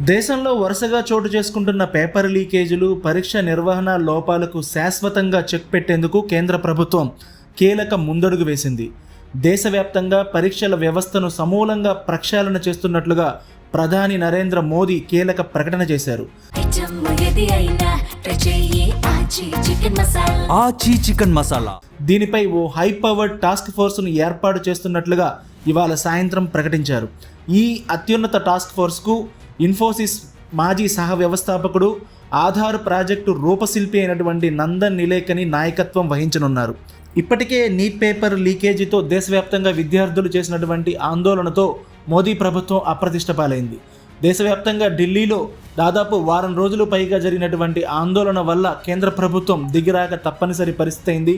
దేశంలో వరుసగా చోటు చేసుకుంటున్న పేపర్ లీకేజీలు, పరీక్ష నిర్వహణ లోపాలకు శాశ్వతంగా చెక్ పెట్టేందుకు కేంద్ర ప్రభుత్వం కీలక ముందడుగు వేసింది. దేశవ్యాప్తంగా పరీక్షల వ్యవస్థను సమూలంగా ప్రక్షాళన చేస్తున్నట్లుగా ప్రధాని నరేంద్ర మోదీ కీలక ప్రకటన చేశారు. దీనిపై ఓ హై పవర్డ్ టాస్క్ ఫోర్స్ను ఏర్పాటు చేస్తున్నట్లుగా ఇవాళ సాయంత్రం ప్రకటించారు. ఈ అత్యున్నత టాస్క్ ఫోర్స్కు ఇన్ఫోసిస్ మాజీ సహ వ్యవస్థాపకుడు, ఆధార్ ప్రాజెక్టు రూపశిల్పి అయినటువంటి నందన్ నిలేకని నాయకత్వం వహించనున్నారు. ఇప్పటికే నీట్ పేపర్ లీకేజీతో దేశవ్యాప్తంగా విద్యార్థులు చేసినటువంటి ఆందోళనతో మోదీ ప్రభుత్వం అప్రతిష్ట పాలైంది. దేశవ్యాప్తంగా ఢిల్లీలో దాదాపు వారం రోజులు పైగా జరిగినటువంటి ఆందోళన వల్ల కేంద్ర ప్రభుత్వం దిగిరాక తప్పనిసరి పరిస్థితి అయింది.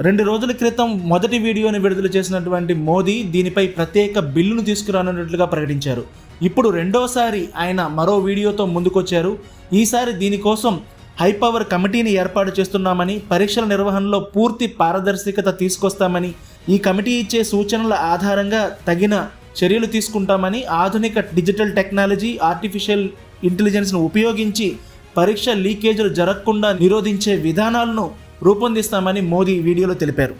2 రోజుల క్రితం మొదటి వీడియోని విడుదల చేసినటువంటి మోదీ దీనిపై ప్రత్యేక బిల్లును తీసుకురానున్నట్లుగా ప్రకటించారు. ఇప్పుడు రెండోసారి ఆయన మరో వీడియోతో ముందుకొచ్చారు. ఈసారి దీనికోసం హైపవర్ కమిటీని ఏర్పాటు చేస్తున్నామని, పరీక్షల నిర్వహణలో పూర్తి పారదర్శకత తీసుకొస్తామని, ఈ కమిటీ ఇచ్చే సూచనల ఆధారంగా తగిన చర్యలు తీసుకుంటామని, ఆధునిక డిజిటల్ టెక్నాలజీ, ఆర్టిఫిషియల్ ఇంటెలిజెన్స్ను ఉపయోగించి పరీక్ష లీకేజీలు జరగకుండా నిరోధించే విధానాలను రూపొందిస్తామని మోదీ వీడియోలో తెలిపారు.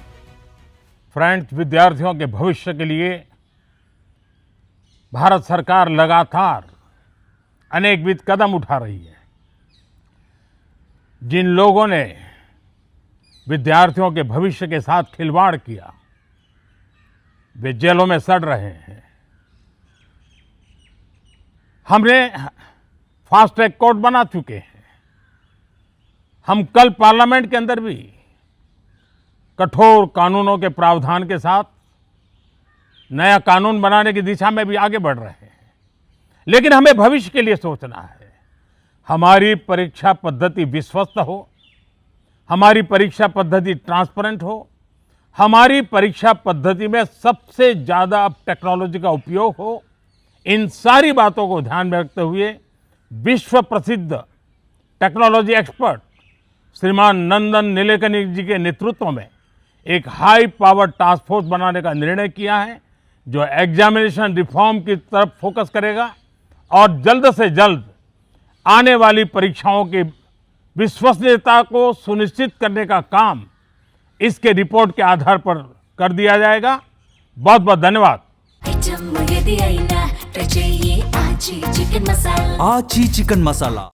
फ्रेंड्स, विद्यार्थियों के भविष्य के लिए भारत सरकार लगातार अनेकविध कदम उठा रही है. जिन लोगों ने विद्यार्थियों के भविष्य के साथ खिलवाड़ किया वे जेलों में सड़ रहे हैं. हमने फास्ट ट्रैक कोर्ट बना चुके हैं. हम कल पार्लियामेंट के अंदर भी कठोर कानूनों के प्रावधान के साथ नया कानून बनाने की दिशा में भी आगे बढ़ रहे हैं. लेकिन हमें भविष्य के लिए सोचना है. हमारी परीक्षा पद्धति विश्वस्त हो, हमारी परीक्षा पद्धति ट्रांसपेरेंट हो, हमारी परीक्षा पद्धति में सबसे ज़्यादा अब टेक्नोलॉजी का उपयोग हो. इन सारी बातों को ध्यान में रखते हुए विश्व प्रसिद्ध टेक्नोलॉजी एक्सपर्ट श्रीमान नंदन निलेकनी जी के नेतृत्व में एक हाई पावर टास्क फोर्स बनाने का निर्णय किया है, जो एग्जामिनेशन रिफॉर्म की तरफ फोकस करेगा और जल्द से जल्द आने वाली परीक्षाओं की विश्वसनीयता को सुनिश्चित करने का काम इसके रिपोर्ट के आधार पर कर दिया जाएगा. बहुत बहुत धन्यवाद. आची चिकन मसाला.